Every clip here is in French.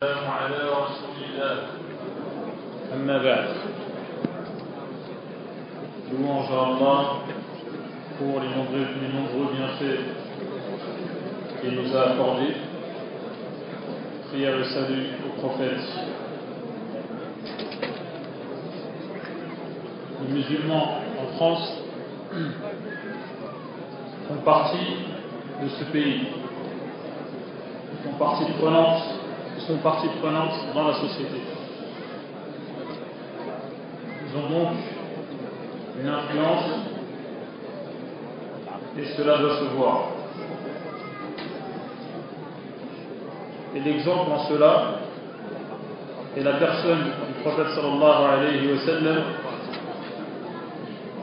على رسول الله أما بعد. Louange à Allah pour les nombreux bienfaits qu'il nous a accordés. Prière et salut au prophète. Les musulmans en France font partie de ce pays. Ils sont partie prenante dans la société. Ils ont donc une influence et cela doit se voir. Et l'exemple en cela est la personne du prophète sallallahu alayhi wa sallam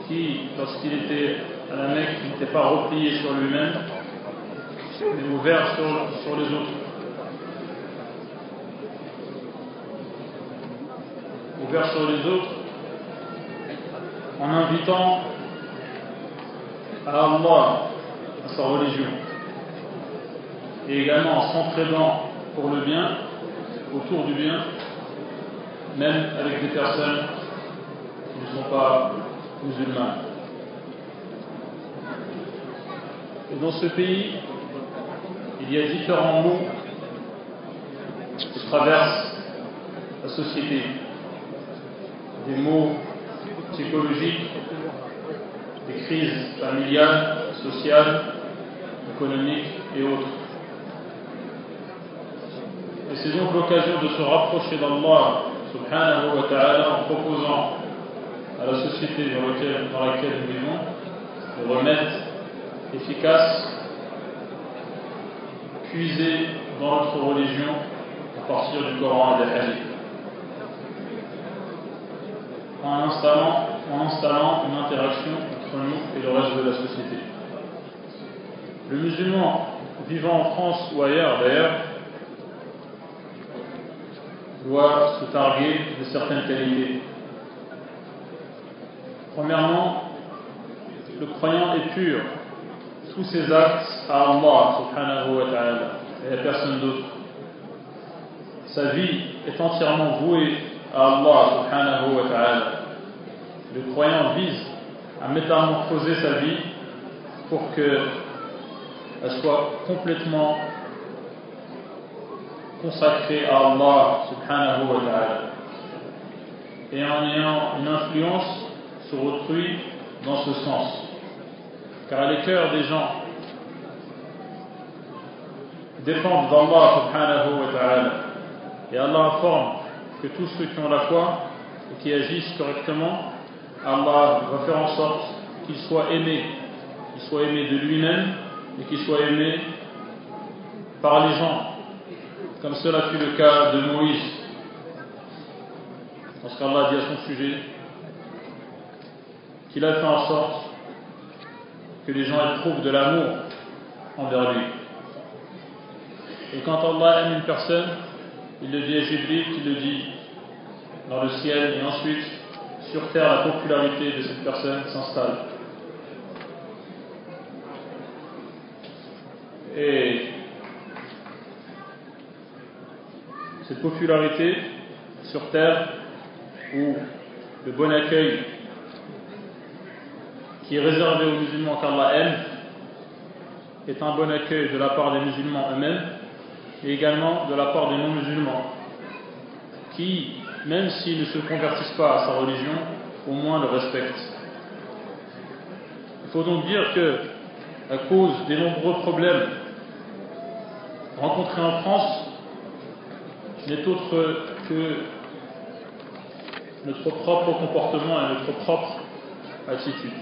qui, lorsqu'il était à la Mecque, n'était pas replié sur lui-même mais ouvert sur les autres. Ouvert sur les autres en invitant à Allah, à sa religion, et également en s'entraidant pour le bien, autour du bien, même avec des personnes qui ne sont pas musulmanes. Et dans ce pays, il y a différents maux qui traversent la société. Des maux psychologiques, des crises familiales, sociales, économiques et autres. Et c'est donc l'occasion de se rapprocher d'Allah subhanahu wa ta'ala en proposant à la société dans laquelle nous vivons des remèdes efficaces, puisés dans notre religion à partir du Coran et des hadiths. En installant une interaction entre nous et le reste de la société. Le musulman vivant en France ou ailleurs d'ailleurs doit se targuer de certaines qualités. Premièrement, le croyant est pur. Tous ses actes à Allah subhanahu wa ta'ala et à personne d'autre. Sa vie est entièrement vouée à Allah subhanahu wa ta'ala. Le croyant vise à métamorphoser sa vie pour qu'elle soit complètement consacrée à Allah subhanahu wa ta'ala et en ayant une influence sur autrui dans ce sens. Car les cœurs des gens dépendent d'Allah subhanahu wa ta'ala et Allah informe que tous ceux qui ont la foi et qui agissent correctement, Allah va faire en sorte qu'il soit aimé de lui-même et qu'il soit aimé par les gens, comme cela fut le cas de Moïse, lorsqu'Allah dit à son sujet qu'il a fait en sorte que les gens éprouvent de l'amour envers lui. Et quand Allah aime une personne, il le dit à Jibril, qui le dit dans le ciel, et ensuite sur terre la popularité de cette personne s'installe. Et cette popularité sur terre, où le bon accueil qui est réservé aux musulmans qu'Allah aime, est un bon accueil de la part des musulmans eux-mêmes et également de la part des non-musulmans qui, même s'ils ne se convertissent pas à sa religion, au moins le respectent. Il faut donc dire que, à cause des nombreux problèmes rencontrés en France, n'est autre que notre propre comportement et notre propre attitude.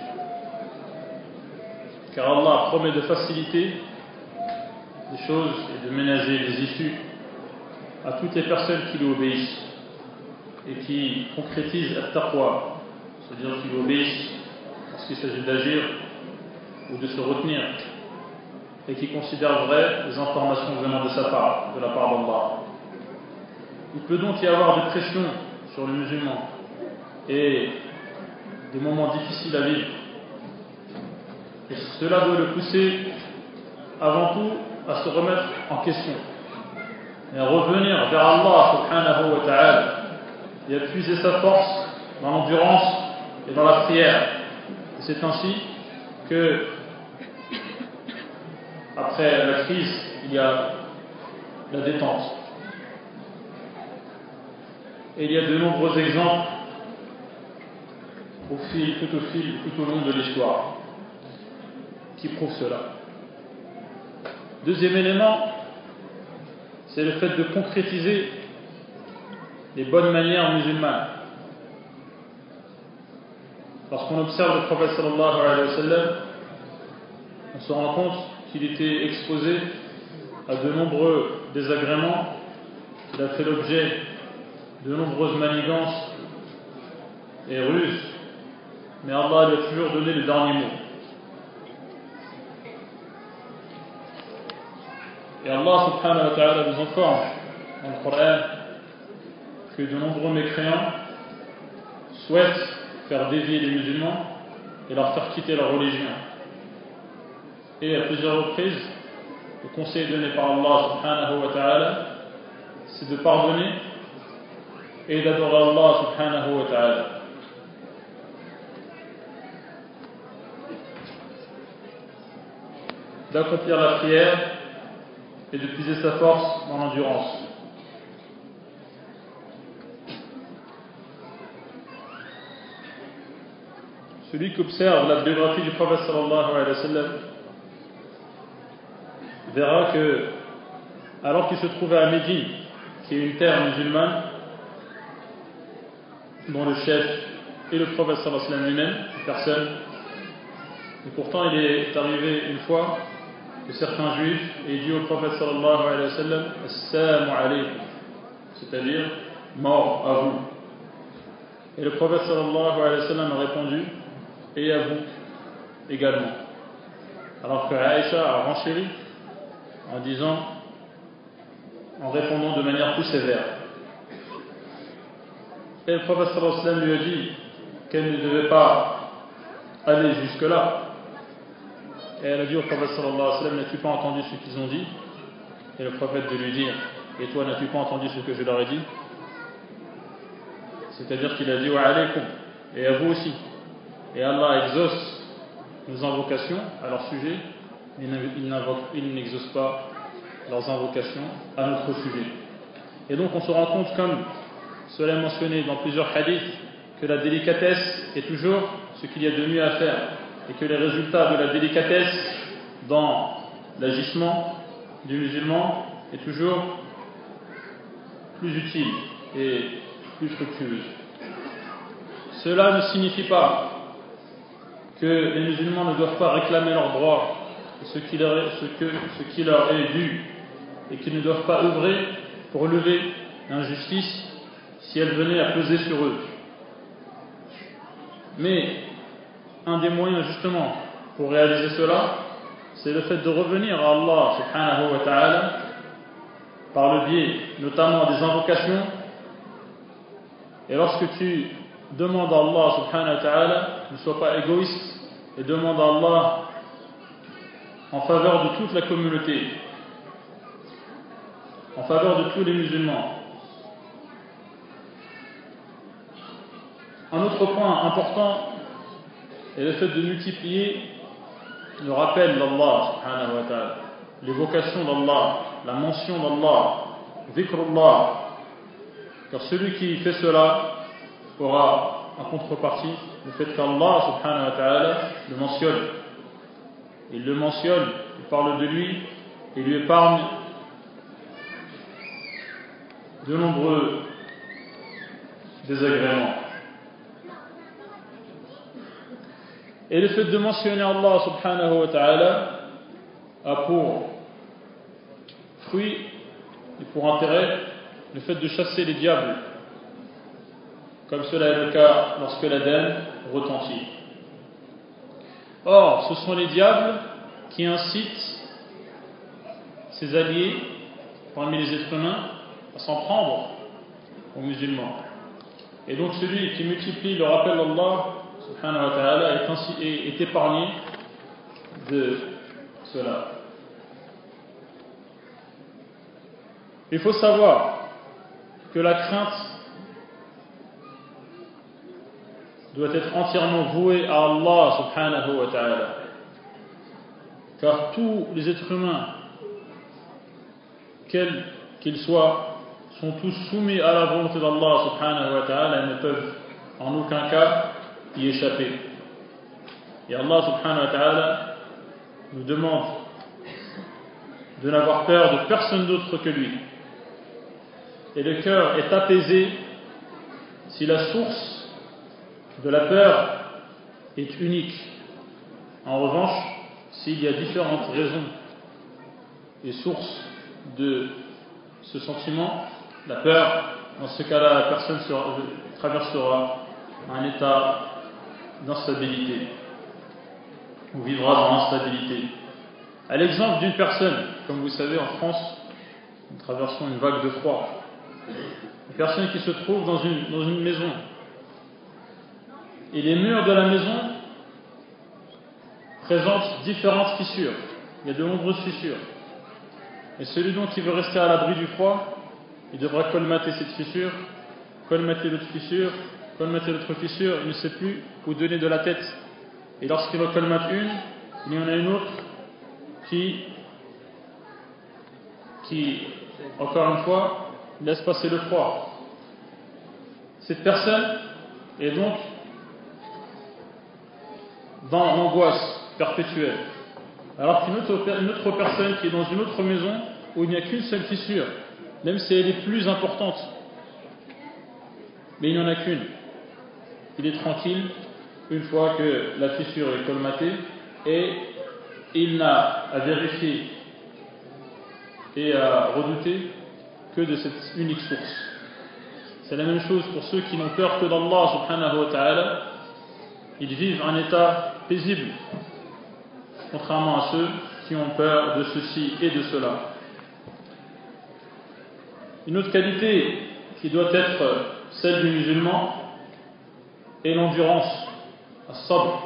Car Allah promet de faciliter les choses et de ménager les issues à toutes les personnes qui lui obéissent et qui concrétisent at-taqwa, c'est-à-dire qui lui obéissent lorsqu'il s'agit d'agir ou de se retenir et qui considèrent vraies les informations venant de la part d'Allah. Il peut donc y avoir des pressions sur les musulmans et des moments difficiles à vivre. Et cela doit le pousser avant tout à se remettre en question et à revenir vers Allah subhanahu wa ta'ala et à puiser sa force dans l'endurance et dans la prière. Et c'est ainsi que, après la crise, il y a la détente. Et il y a de nombreux exemples tout au long de l'histoire qui prouvent cela. Deuxième élément, c'est le fait de concrétiser les bonnes manières musulmanes. Lorsqu'on observe le prophète sallallahu alayhi wa sallam, on se rend compte qu'il était exposé à de nombreux désagréments, qu'il a fait l'objet de nombreuses manigances et ruses, mais Allah lui a toujours donné le dernier mot. Et Allah subhanahu wa ta'ala nous informe dans le Coran que de nombreux mécréants souhaitent faire dévier les musulmans et leur faire quitter leur religion. Et à plusieurs reprises, le conseil donné par Allah subhanahu wa ta'ala, c'est de pardonner et d'adorer Allah subhanahu wa ta'ala. D'accomplir la prière et de puiser sa force dans l'endurance. Celui qui observe la biographie du prophète sallallahu alayhi wa sallam verra que, alors qu'il se trouvait à Médine, qui est une terre musulmane, dont le chef est le prophète sallallahu alayhi wa sallam lui-même, une personne, et pourtant il est arrivé une fois que certains juifs aient dit au prophète sallallahu alayhi wa sallam Assalamu alaykum, c'est-à-dire mort à vous. Et le prophète sallallahu alayhi wa sallam a répondu et à vous également. Alors que Aïcha a renchéri en disant, en répondant de manière plus sévère. Et le prophète sallallahu alayhi wa sallam lui a dit qu'elle ne devait pas aller jusque-là. Et elle a dit au prophète sallallahu alayhi wa sallam, n'as-tu pas entendu ce qu'ils ont dit? Et le prophète de lui dire, et toi n'as-tu pas entendu ce que je leur ai dit? C'est-à-dire qu'il a dit wa alaykum, et à vous aussi. Et Allah exauce nos invocations à leur sujet, il n'exauce pas leurs invocations à notre sujet. Et donc on se rend compte, comme cela est mentionné dans plusieurs hadiths, que la délicatesse est toujours ce qu'il y a de mieux à faire, et que les résultats de la délicatesse dans l'agissement du musulman est toujours plus utile et plus fructueuse. Cela ne signifie pas que les musulmans ne doivent pas réclamer leurs droits, ce qui leur est dû, et qu'ils ne doivent pas œuvrer pour lever l'injustice si elle venait à peser sur eux. Mais un des moyens justement pour réaliser cela, c'est le fait de revenir à Allah subhanahu wa ta'ala par le biais notamment des invocations. Et lorsque tu demandes à Allah subhanahu wa ta'ala, ne sois pas égoïste et demande à Allah en faveur de toute la communauté, en faveur de tous les musulmans. Un autre point important est le fait de multiplier le rappel d'Allah subhanahu wa ta'ala, l'évocation d'Allah, la mention d'Allah, dhikrullah, car celui qui fait cela aura en contrepartie le fait qu'Allah subhanahu wa ta'ala le mentionne. Il le mentionne, il parle de lui, et lui épargne de nombreux désagréments. Et le fait de mentionner Allah subhanahu wa ta'ala a pour fruit et pour intérêt le fait de chasser les diables, comme cela est le cas lorsque l'Adhan retentit. Or, ce sont les diables qui incitent ses alliés parmi les êtres humains à s'en prendre aux musulmans. Et donc celui qui multiplie le rappel d'Allah subhanahu wa ta'ala est épargné de cela. Il faut savoir que la crainte doit être entièrement vouée à Allah subhanahu wa ta'ala. Car tous les êtres humains, quels qu'ils soient, sont tous soumis à la volonté d'Allah subhanahu wa ta'ala et ne peuvent en aucun cas y échapper. Et Allah subhanahu wa ta'ala nous demande de n'avoir peur de personne d'autre que lui. Et le cœur est apaisé si la source de la peur est unique. En revanche, s'il y a différentes raisons et sources de ce sentiment, la peur, dans ce cas-là, la personne traversera un état d'instabilité ou vivra dans l'instabilité. À l'exemple d'une personne, comme vous savez, en France, nous traversons une vague de froid. Une personne qui se trouve dans une maison. Et les murs de la maison présentent différentes fissures. Il y a de nombreuses fissures. Et celui donc qui veut rester à l'abri du froid, il devra colmater cette fissure, colmater l'autre fissure, colmater l'autre fissure, il ne sait plus où donner de la tête. Et lorsqu'il en colmate une, il y en a une autre qui, encore une fois, laisse passer le froid. Cette personne est donc dans l'angoisse perpétuelle. Alors qu'une autre personne qui est dans une autre maison où il n'y a qu'une seule fissure, même si elle est plus importante, mais il n'y en a qu'une. Il est tranquille une fois que la fissure est colmatée et il n'a à vérifier et à redouter que de cette unique source. C'est la même chose pour ceux qui n'ont peur que d'Allah subhanahu wa ta'ala. Ils vivent un état paisible, contrairement à ceux qui ont peur de ceci et de cela. Une autre qualité qui doit être celle du musulman est l'endurance, as-sabr.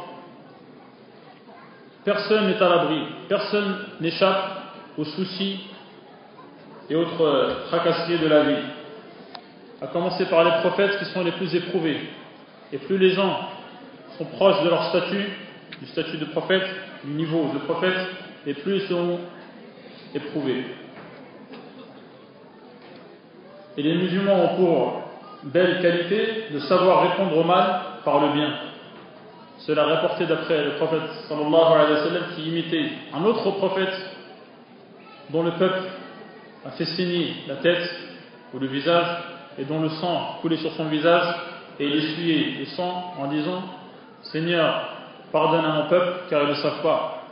Personne n'est à l'abri, personne n'échappe aux soucis et autres tracasseries de la vie. À commencer par les prophètes qui sont les plus éprouvés. Et plus les gens sont proches de leur statut, du statut de prophète, du niveau de prophète, et plus ils seront éprouvés. Et les musulmans ont pour belle qualité de savoir répondre au mal par le bien. Cela est rapporté d'après le prophète sallallahu alayhi wa sallam qui imitait un autre prophète dont le peuple a fait saigner la tête ou le visage et dont le sang coulait sur son visage et il essuyait le sang en disant « Seigneur, pardonne à mon peuple car ils ne savent pas.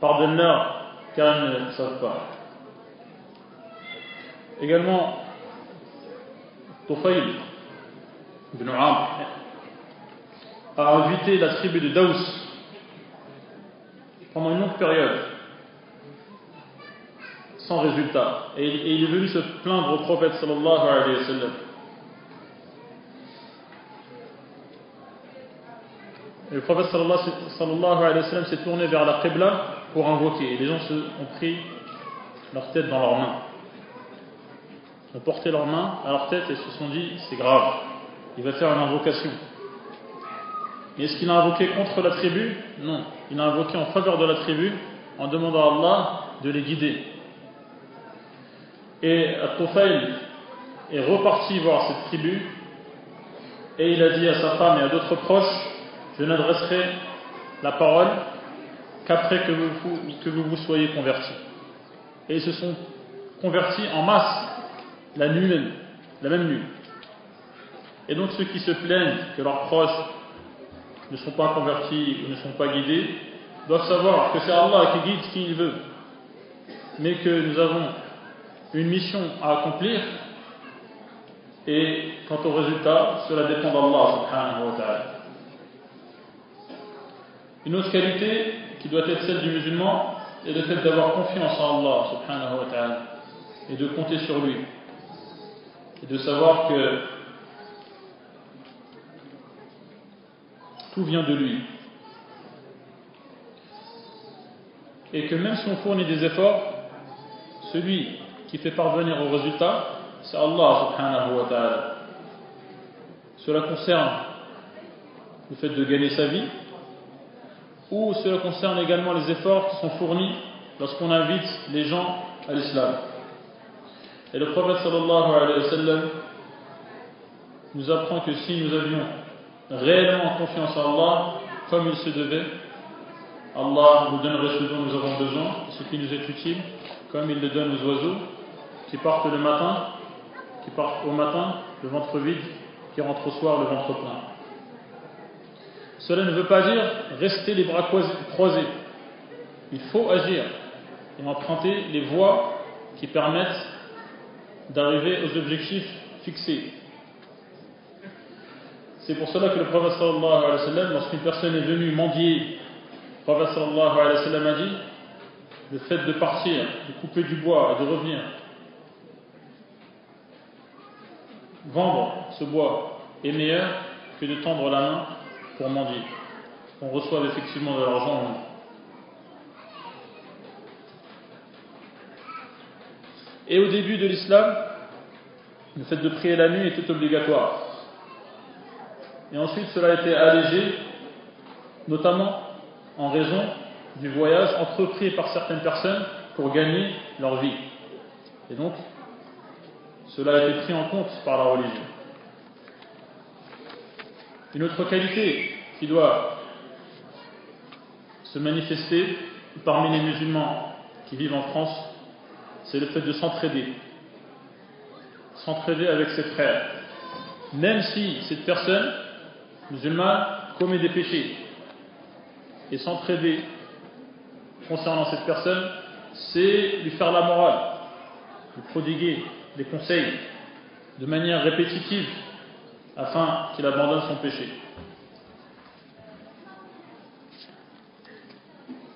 Pardonne-leur car ils ne savent pas. » Également, Tufayl ibn Amr a invité la tribu de Daous pendant une longue période sans résultat et il est venu se plaindre au prophète sallallahu alayhi wa sallam. Et le prophète sallallahu alayhi wa sallam s'est tourné vers la Qibla pour invoquer et les gens ont pris leur tête dans leurs mains. Ils ont porté leurs mains à leur tête et se sont dit c'est grave, il va faire une invocation. Et est-ce qu'il a invoqué contre la tribu? Non, il a invoqué en faveur de la tribu en demandant à Allah de les guider. Et At-Tufayl est reparti voir cette tribu et il a dit à sa femme et à d'autres proches je n'adresserai la parole qu'après que vous soyez convertis. Et ils se sont convertis en masse la même nuit. Et donc ceux qui se plaignent que leurs proches ne sont pas convertis ou ne sont pas guidés doivent savoir que c'est Allah qui guide qui il veut, mais que nous avons une mission à accomplir et quant au résultat, cela dépend d'Allah subhanahu wa ta'ala. Une autre qualité qui doit être celle du musulman est le fait d'avoir confiance en Allah subhanahu wa ta'ala et de compter sur lui et de savoir que tout vient de lui et que même si on fournit des efforts, celui qui fait parvenir au résultat, c'est Allah subhanahu wa ta'ala. Cela concerne le fait de gagner sa vie, ou cela concerne également les efforts qui sont fournis lorsqu'on invite les gens à l'islam. Et le prophète sallallahu alayhi wa sallam nous apprend que si nous avions réellement confiance en Allah, comme il se devait, Allah nous donnerait ce dont nous avons besoin, ce qui nous est utile, comme il le donne aux oiseaux qui partent au matin, le ventre vide, qui rentrent au soir, le ventre plein. Cela ne veut pas dire rester les bras croisés. Il faut agir et emprunter les voies qui permettent d'arriver aux objectifs fixés. C'est pour cela que le prophète sallallahu alayhi wa sallam, lorsqu'une personne est venue mendier, le prophète sallallahu alayhi wa sallam a dit, le fait de partir, de couper du bois et de revenir, vendre ce bois est meilleur que de tendre la main pour mendier. On reçoit effectivement de l'argent ou non. Et au début de l'islam, le fait de prier la nuit était obligatoire. Et ensuite, cela a été allégé, notamment en raison du voyage entrepris par certaines personnes pour gagner leur vie. Et donc, cela a été pris en compte par la religion. Une autre qualité qui doit se manifester parmi les musulmans qui vivent en France, c'est le fait de s'entraider. S'entraider avec ses frères. Même si cette personne musulmane commet des péchés. Et s'entraider concernant cette personne, c'est lui faire la morale, lui prodiguer des conseils de manière répétitive afin qu'il abandonne son péché.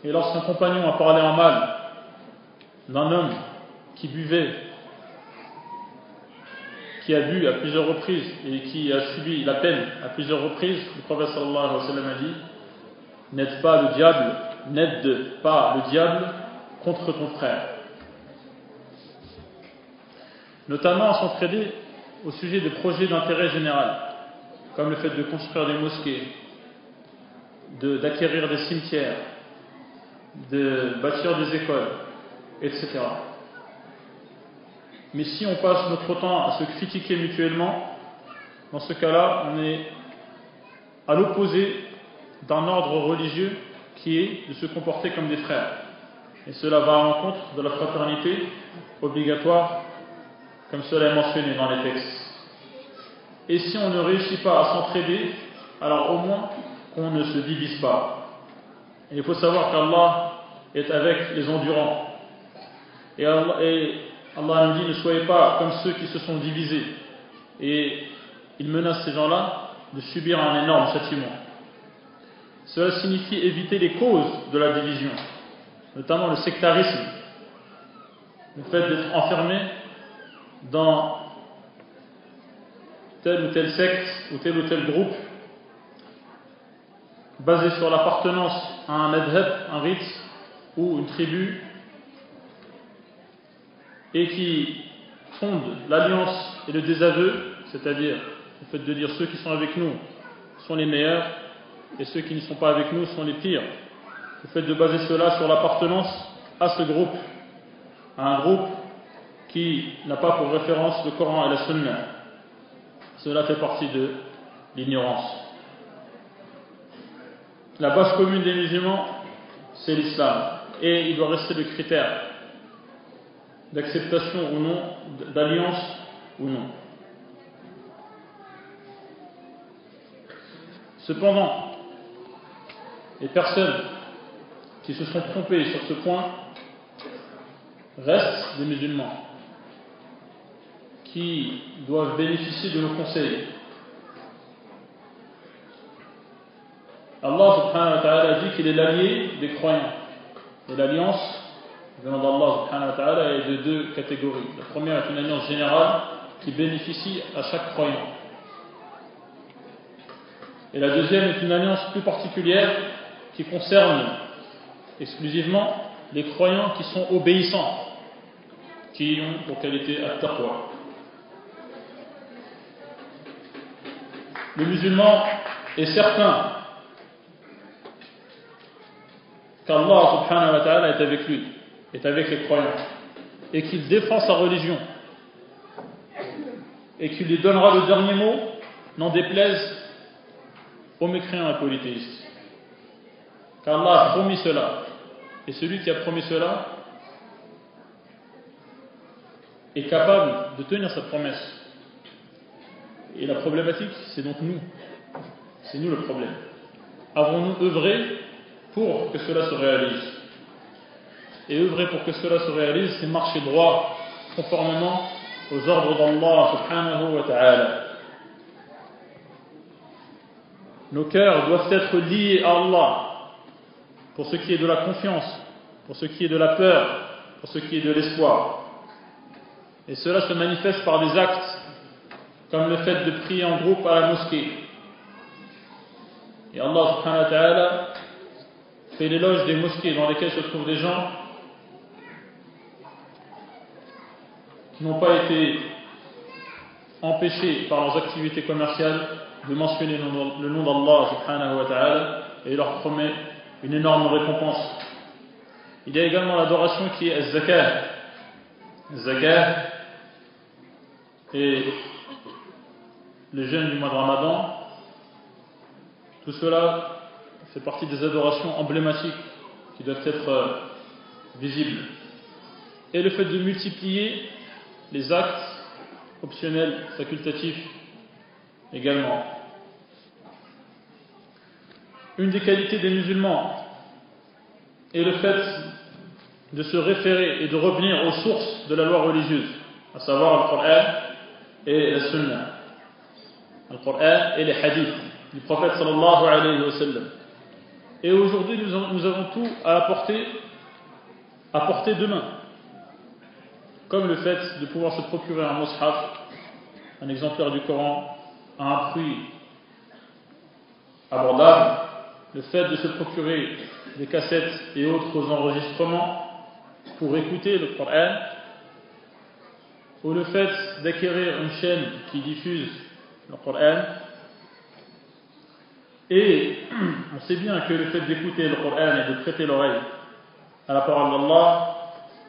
Et lorsqu'un compagnon a parlé en mal d'un homme qui buvait, qui a bu à plusieurs reprises et qui a subi la peine à plusieurs reprises, le prophète sallallahu alayhi wa sallam a dit: n'aide pas le diable contre ton frère. Notamment à s'entraider au sujet de projets d'intérêt général, comme le fait de construire des mosquées, d'acquérir des cimetières, de bâtir des écoles, etc. Mais si on passe notre temps à se critiquer mutuellement, dans ce cas-là, on est à l'opposé d'un ordre religieux qui est de se comporter comme des frères. Et cela va à l'encontre de la fraternité obligatoire, comme cela est mentionné dans les textes. Et si on ne réussit pas à s'entraider, alors au moins qu'on ne se divise pas. Et il faut savoir qu'Allah est avec les endurants. Et Allah nous dit: ne soyez pas comme ceux qui se sont divisés. Et il menace ces gens-là de subir un énorme châtiment. Cela signifie éviter les causes de la division, notamment le sectarisme, le fait d'être enfermé dans telle ou telle secte ou tel groupe basé sur l'appartenance à un madhab, un rite ou une tribu, et qui fonde l'alliance et le désaveu, c'est-à-dire le fait de dire ceux qui sont avec nous sont les meilleurs et ceux qui ne sont pas avec nous sont les pires. Le fait de baser cela sur l'appartenance à ce groupe, à un groupe qui n'a pas pour référence le Coran et la Sunna. Cela fait partie de l'ignorance. La base commune des musulmans, c'est l'islam. Et il doit rester le critère d'acceptation ou non, d'alliance ou non. Cependant, les personnes qui se sont trompées sur ce point restent des musulmans qui doivent bénéficier de nos conseils. Allah subhanahu wa ta'ala dit qu'il est l'allié des croyants. Et l'alliance venant d'Allah subhanahu wa ta'ala est de deux catégories. La première est une alliance générale qui bénéficie à chaque croyant. Et la deuxième est une alliance plus particulière qui concerne exclusivement les croyants qui sont obéissants, qui ont pour qualité at-taqwa. Le musulman est certain qu'Allah subhanahu wa ta'ala est avec lui, est avec les croyants, et qu'il défend sa religion, et qu'il lui donnera le dernier mot, n'en déplaise aux mécréants et polythéistes. Car Allah a promis cela, et celui qui a promis cela est capable de tenir sa promesse. Et la problématique, c'est donc nous. C'est nous le problème. Avons-nous œuvré pour que cela se réalise? Et œuvrer pour que cela se réalise, c'est marcher droit, conformément aux ordres d'Allah subhanahu wa ta'ala. Nos cœurs doivent être liés à Allah pour ce qui est de la confiance, pour ce qui est de la peur, pour ce qui est de l'espoir. Et cela se manifeste par des actes comme le fait de prier en groupe à la mosquée. Et Allah subhanahu wa ta'ala fait l'éloge des mosquées dans lesquelles se trouvent des gens qui n'ont pas été empêchés par leurs activités commerciales de mentionner le nom d'Allah subhanahu wa ta'ala, et il leur promet une énorme récompense. Il y a également l'adoration qui est az-zakah. Az-zakah et le jeûne du mois de Ramadan, tout cela fait partie des adorations emblématiques qui doivent être visibles. Et le fait de multiplier les actes optionnels, facultatifs également. Une des qualités des musulmans est le fait de se référer et de revenir aux sources de la loi religieuse, à savoir le Coran et la Sunna. Le Coran et les hadiths du prophète sallallahu alayhi wa sallam. Et aujourd'hui, nous avons tout à portée de main. Comme le fait de pouvoir se procurer un mushaf, un exemplaire du Coran, à un prix abordable, le fait de se procurer des cassettes et autres enregistrements pour écouter le Coran, ou le fait d'acquérir une chaîne qui diffuse le Coran. Et on sait bien que le fait d'écouter le Coran et de prêter l'oreille à la parole d'Allah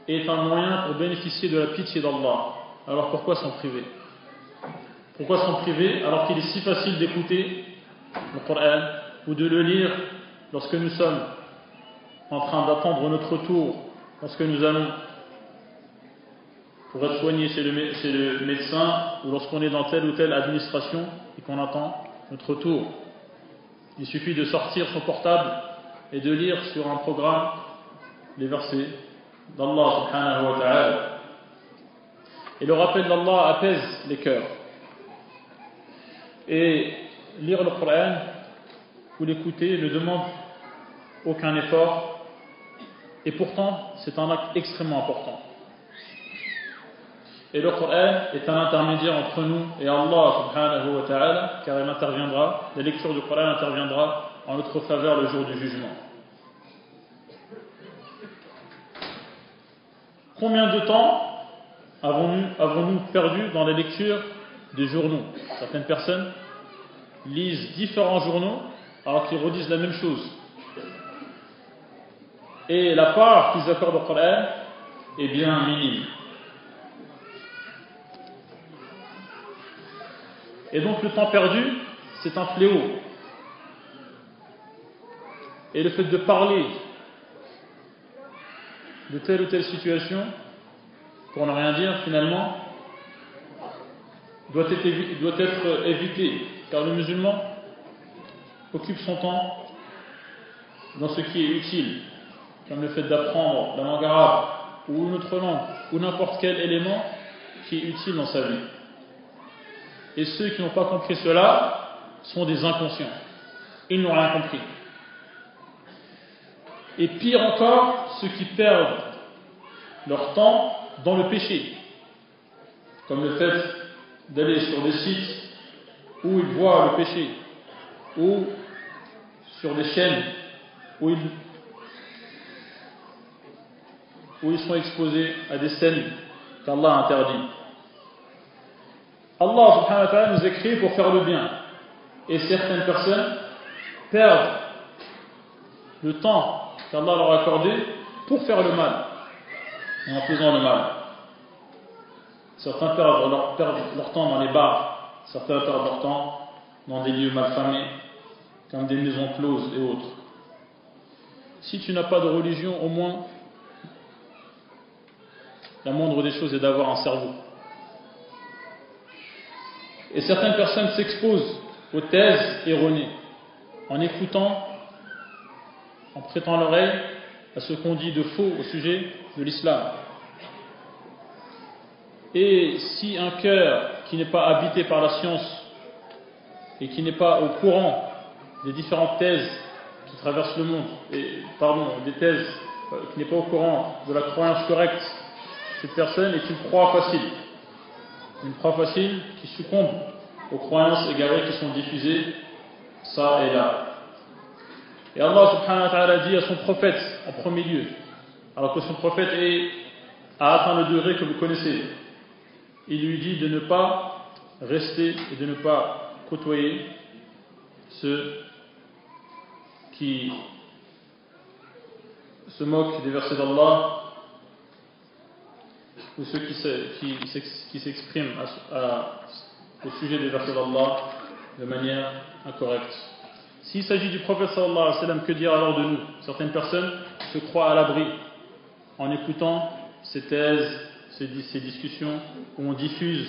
est un moyen pour bénéficier de la pitié d'Allah. Alors pourquoi s'en priver? Pourquoi s'en priver alors qu'il est si facile d'écouter le Coran ou de le lire lorsque nous sommes en train d'attendre notre tour, lorsque nous allons pour être soigné chez le médecin, ou lorsqu'on est dans telle ou telle administration et qu'on attend notre tour. Il suffit de sortir son portable et de lire sur un programme les versets d'Allah subhanahu wa ta'ala. Et le rappel d'Allah apaise les cœurs. Et lire le Coran ou l'écouter ne demande aucun effort, et pourtant c'est un acte extrêmement important. Et le Coran est un intermédiaire entre nous et Allah subhanahu wa ta'ala, car la lecture du Coran interviendra en notre faveur le jour du jugement. Combien de temps avons-nous perdu dans la lecture des journaux? Certaines personnes lisent différents journaux alors qu'ils redisent la même chose. Et la part qu'ils accordent au Coran est bien minime. Et donc le temps perdu, c'est un fléau. Et le fait de parler de telle ou telle situation, pour ne rien dire finalement, doit être évité, car le musulman occupe son temps dans ce qui est utile, comme le fait d'apprendre la langue arabe ou une autre langue, ou n'importe quel élément qui est utile dans sa vie. Et ceux qui n'ont pas compris cela sont des inconscients. Ils n'ont rien compris. Et pire encore, ceux qui perdent leur temps dans le péché, comme le fait d'aller sur des sites où ils voient le péché, ou sur des chaînes où ils sont exposés à des scènes qu'Allah a interdit. Allah subhanahu wa ta'ala nous a créés pour faire le bien. Et certaines personnes perdent le temps qu'Allah leur a accordé pour faire le mal, et en faisant le mal. Certains perdent leur temps dans les bars, certains perdent leur temps dans des lieux malfamés, comme des maisons closes et autres. Si tu n'as pas de religion, au moins, la moindre des choses est d'avoir un cerveau. Et certaines personnes s'exposent aux thèses erronées, en écoutant, en prêtant l'oreille à ce qu'on dit de faux au sujet de l'islam. Et si un cœur qui n'est pas habité par la science et qui n'est pas au courant des différentes thèses qui traversent le monde, des thèses qui n'est pas au courant de la croyance correcte, cette personne est une proie facile. Une proie facile qui succombe aux croyances égarées qui sont diffusées ça et là. Et Allah subhanahu wa ta'ala dit à son prophète en premier lieu, alors que son prophète a atteint le degré que vous connaissez, il lui dit de ne pas rester et de ne pas côtoyer ceux qui se moquent des versets d'Allah ou ceux qui s'expriment au sujet des versets d'Allah de manière incorrecte. S'il s'agit du prophète sallallahu alayhi wa sallam, que dire alors de nous? Certaines personnes se croient à l'abri en écoutant ces thèses, ces discussions où on diffuse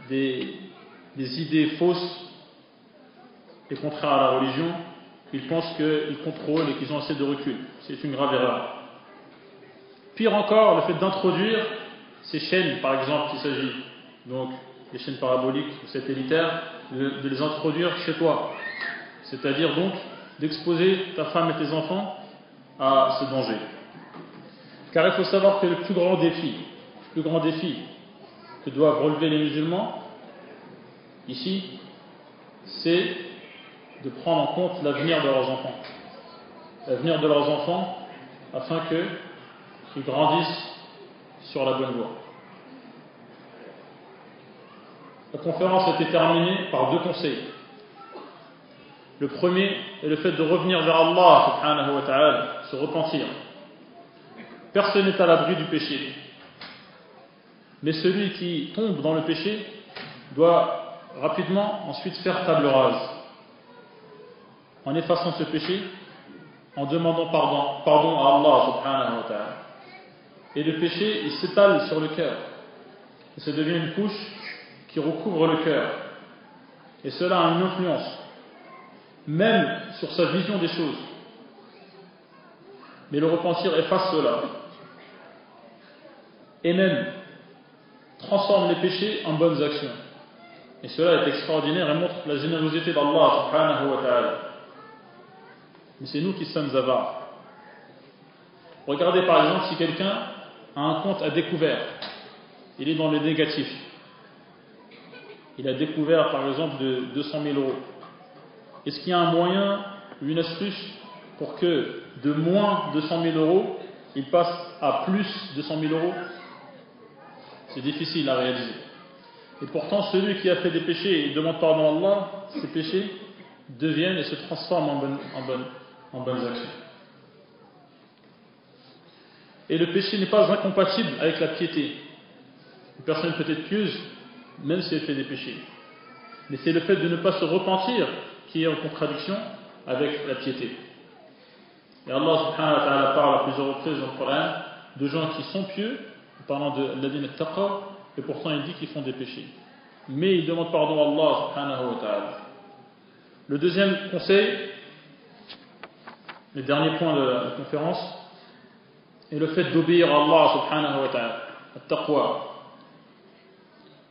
des idées fausses et contraires à la religion. Ils pensent qu'ils contrôlent et qu'ils ont assez de recul. C'est une grave erreur. Pire encore, le fait d'introduire ces chaînes, par exemple, s'il s'agit donc des chaînes paraboliques ou satellitaires, de les introduire chez toi. C'est-à-dire donc d'exposer ta femme et tes enfants à ce danger. Car il faut savoir que le plus grand défi que doivent relever les musulmans, ici, c'est de prendre en compte l'avenir de leurs enfants. L'avenir de leurs enfants afin qu'ils grandissent sur la bonne voie. La conférence a été terminée par 2 conseils. Le premier est le fait de revenir vers Allah subhanahu wa ta'ala, se repentir. Personne n'est à l'abri du péché. Mais celui qui tombe dans le péché doit rapidement ensuite faire table rase. En effaçant ce péché, en demandant pardon à Allah subhanahu wa ta'ala. Et le péché, il s'étale sur le cœur. Et ça devient une couche qui recouvre le cœur. Et cela a une influence, même sur sa vision des choses. Mais le repentir efface cela. Et même transforme les péchés en bonnes actions. Et cela est extraordinaire et montre la générosité d'Allah subhanahu wa ta'ala. Mais c'est nous qui sommes avares. Regardez par exemple si quelqu'un a un compte à découvert. Il est dans le négatif. Il a découvert par exemple de 200 000 euros. Est-ce qu'il y a un moyen ou une astuce pour que de moins 200 000 euros, il passe à plus 200 000 euros? C'est difficile à réaliser. Et pourtant, celui qui a fait des péchés et demande pardon à Allah, ces péchés deviennent et se transforment en bonnes actions. Et le péché n'est pas incompatible avec la piété. Une personne peut être pieuse, même si elle fait des péchés. Mais c'est le fait de ne pas se repentir qui est en contradiction avec la piété. Et Allah subhanahu wa ta'ala parle à plusieurs reprises dans le Coran de gens qui sont pieux, en parlant de l'adin al-taqwa, et pourtant il dit qu'ils font des péchés. Mais ils demandent pardon à Allah subhanahu wa ta'ala. Le deuxième conseil, le dernier point de la conférence, est le fait d'obéir à Allah subhanahu wa ta'ala, al-taqwa.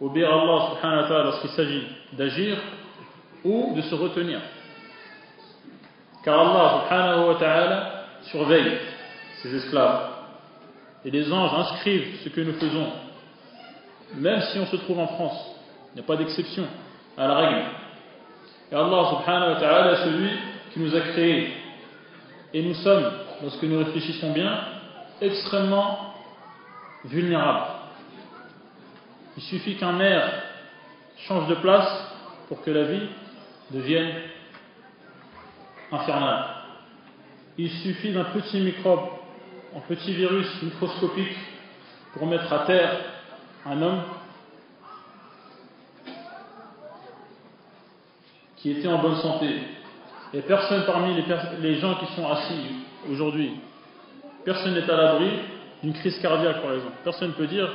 Obéir à Allah subhanahu wa ta'ala lorsqu'il s'agit d'agir ou de se retenir. Car Allah subhanahu wa ta'ala surveille ses esclaves. Et les anges inscrivent ce que nous faisons. Même si on se trouve en France, il n'y a pas d'exception à la règle. Et Allah subhanahu wa ta'ala est celui qui nous a créés. Et nous sommes, lorsque nous réfléchissons bien, extrêmement vulnérable. Il suffit qu'un air change de place pour que la vie devienne infernale. Il suffit d'un petit microbe, un petit virus microscopique pour mettre à terre un homme qui était en bonne santé. Et personne parmi les gens qui sont assis aujourd'hui, personne n'est à l'abri d'une crise cardiaque par exemple. Personne ne peut dire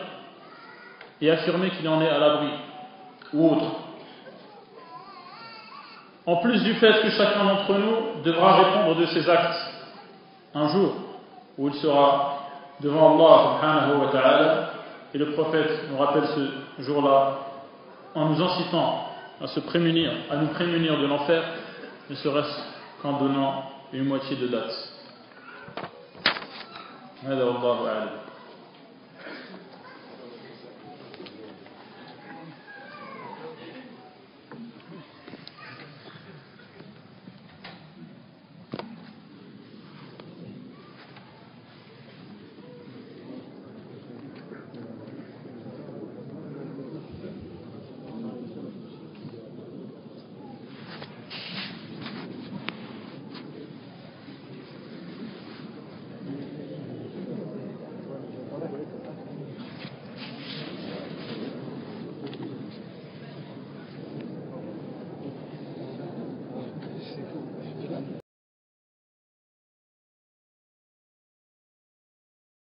et affirmer qu'il en est à l'abri ou autre. En plus du fait que chacun d'entre nous devra répondre de ses actes un jour où il sera devant Allah subhanahu wa ta'ala, et le prophète nous rappelle ce jour-là en nous incitant à se prémunir, à nous prémunir de l'enfer, ne serait-ce qu'en donnant une moitié de date. هذا والله أعلم.